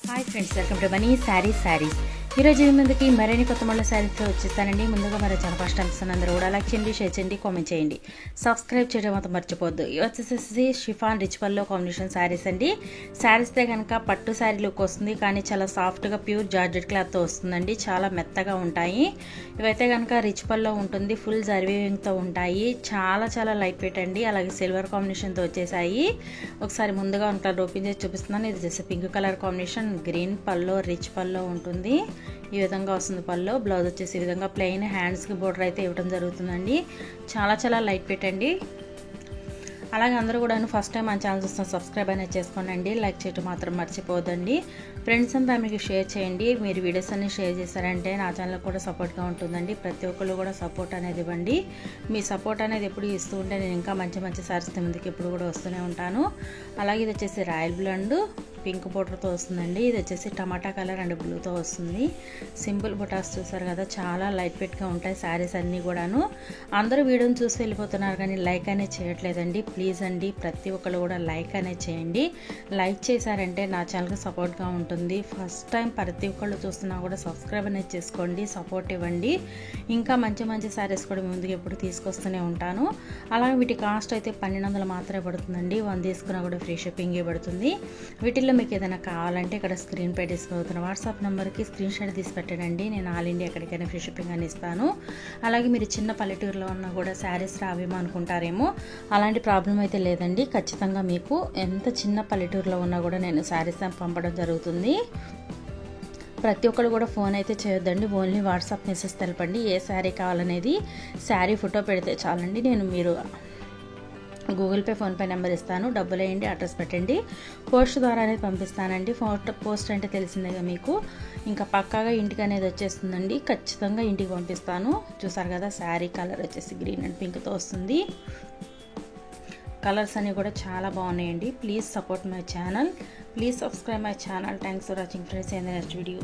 Hi friends, welcome to money saris. ఈరోజు మీ ముందుకి మరిన్ని కొత్త మళ్ళీ శారీస్తో వచ్చేస్తానండి. ముందుగా మరి చాలా ఫస్ట్ టైమ్స్ అందరూ కూడా లైక్ చేయండి, షేర్ చేయండి, కామెంట్ చేయండి, సబ్స్క్రైబ్ చేయడం మాత్రం మర్చిపోద్దు. ఇవి వచ్చేసి షిఫాన్ రిచ్ పల్లో కాంబినేషన్ శారీస్ అండి. శారీస్తే కనుక పట్టు శారీ లుక్ వస్తుంది, కానీ చాలా సాఫ్ట్గా ప్యూర్ జార్జెట్ క్లాత్తో వస్తుందండి. చాలా మెత్తగా ఉంటాయి. ఇవైతే కనుక రిచ్ పల్లో ఉంటుంది, ఫుల్ జర్వీవింగ్తో ఉంటాయి. చాలా లైట్ వెయిట్ అండి. అలాగే సిల్వర్ కాంబినేషన్తో వచ్చేసాయి. ఒకసారి ముందుగా కలర్ ఓపెన్ చేసి చూపిస్తున్నాను. ఇది వచ్చేసి పింక్ కలర్ కాంబినేషన్, గ్రీన్ పల్లో, రిచ్ పల్లో ఉంటుంది. ఈ విధంగా వస్తుంది పల్లో. బ్లౌజ్ వచ్చేసి ఈ విధంగా ప్లెయిన్, హ్యాండ్స్కి బోర్డర్ అయితే ఇవ్వడం జరుగుతుందండి. చాలా లైట్ వెయిట్ అండి. అలాగే అందరూ కూడా ఫస్ట్ టైం మన ఛానల్ చూస్తున్న సబ్స్క్రైబ్ అనేది చేసుకోండి. లైక్ చేయడం మాత్రం మర్చిపోవద్దండి. ఫ్రెండ్స్ అండ్ ఫ్యామిలీకి షేర్ చేయండి. మీరు వీడియోస్ అన్ని షేర్ చేశారంటే నా ఛానల్ కూడా సపోర్ట్గా ఉంటుందండి. ప్రతి ఒక్కళ్ళు కూడా సపోర్ట్ అనేది ఇవ్వండి. మీ సపోర్ట్ అనేది ఎప్పుడు ఇస్తూ ఉంటే నేను ఇంకా మంచి సారీస్ ముందుకు ఎప్పుడు కూడా వస్తూనే ఉంటాను. అలాగే ఇది వచ్చేసి రాయల్ బ్లూ అండ్ పింక్ బోర్డర్తో వస్తుందండి. ఇది వచ్చేసి టమాటా కలర్ అండ్ బ్లూతో వస్తుంది. సింపుల్ బుటాస్ చూసారు కదా, చాలా లైట్ వెయిట్గా ఉంటాయి శారీస్ అన్నీ కూడాను. అందరూ వీడియోని చూసి వెళ్ళిపోతున్నారు కానీ లైక్ అనేది చేయట్లేదండి. ప్లీజ్ అండి, ప్రతి ఒక్కరు కూడా లైక్ అనేది చేయండి. లైక్ చేశారంటే నా ఛానల్కి సపోర్ట్గా ఉంటుంది. ఫస్ట్ టైం ప్రతి ఒక్కళ్ళు చూస్తున్నా కూడా సబ్స్క్రైబ్ అనేది చేసుకోండి, సపోర్ట్ ఇవ్వండి. ఇంకా మంచి శారీస్ కూడా ముందుకు ఎప్పుడు తీసుకొస్తూనే ఉంటాను. అలాగే వీటి కాస్ట్ అయితే 1200 మాత్రమే పడుతుందండి. 1 తీసుకున్నా కూడా ఫ్రీ షిప్పింగే పడుతుంది. వీటిలో మీకు ఏదైనా కావాలంటే ఇక్కడ స్క్రీన్ పై డిస్ప్లే అవుతున్న వాట్సాప్ నెంబర్కి స్క్రీన్ షాట్ తీసి పెట్టండి. నేను ఆల్ ఇండియా ఎక్కడికైనా ఫ్రీ షిప్పింగ్ అని ఇస్తాను. అలాగే మీరు చిన్న పల్లెటూరులో ఉన్నా కూడా శారీస్ రావేమో అనుకుంటారేమో, అలాంటి ప్రాబ్లం అయితే లేదండి. ఖచ్చితంగా మీకు ఎంత చిన్న పల్లెటూరులో ఉన్నా కూడా నేను శారీస్ పంపడం జరుగుతుంది. ప్రతి ఒక్కరు కూడా ఫోన్ అయితే చేయొద్దండి, ఓన్లీ వాట్సాప్ మెసేజ్ తెలపండి. ఏ శారీ కావాలనేది శారీ ఫోటో పెడితే చాలండి. మీరు గూగుల్ పే, ఫోన్పే నెంబర్ ఇస్తాను. డబ్బులు వేయండి, అడ్రస్ పెట్టండి. పోస్ట్ ద్వారా అనేది పంపిస్తానండి. పోస్ట్ అంటే తెలిసిందేగా మీకు. ఇంకా పక్కాగా ఇంటికి అనేది వచ్చేస్తుందండి. ఖచ్చితంగా ఇంటికి పంపిస్తాను. చూసారు కదా, శారీ కలర్ వచ్చేసి గ్రీన్ అండ్ పింక్తో వస్తుంది. కలర్స్ అన్నీ కూడా చాలా బాగున్నాయండి. Please support my channel, please subscribe my channel. Thanks for watching friends. In the next video.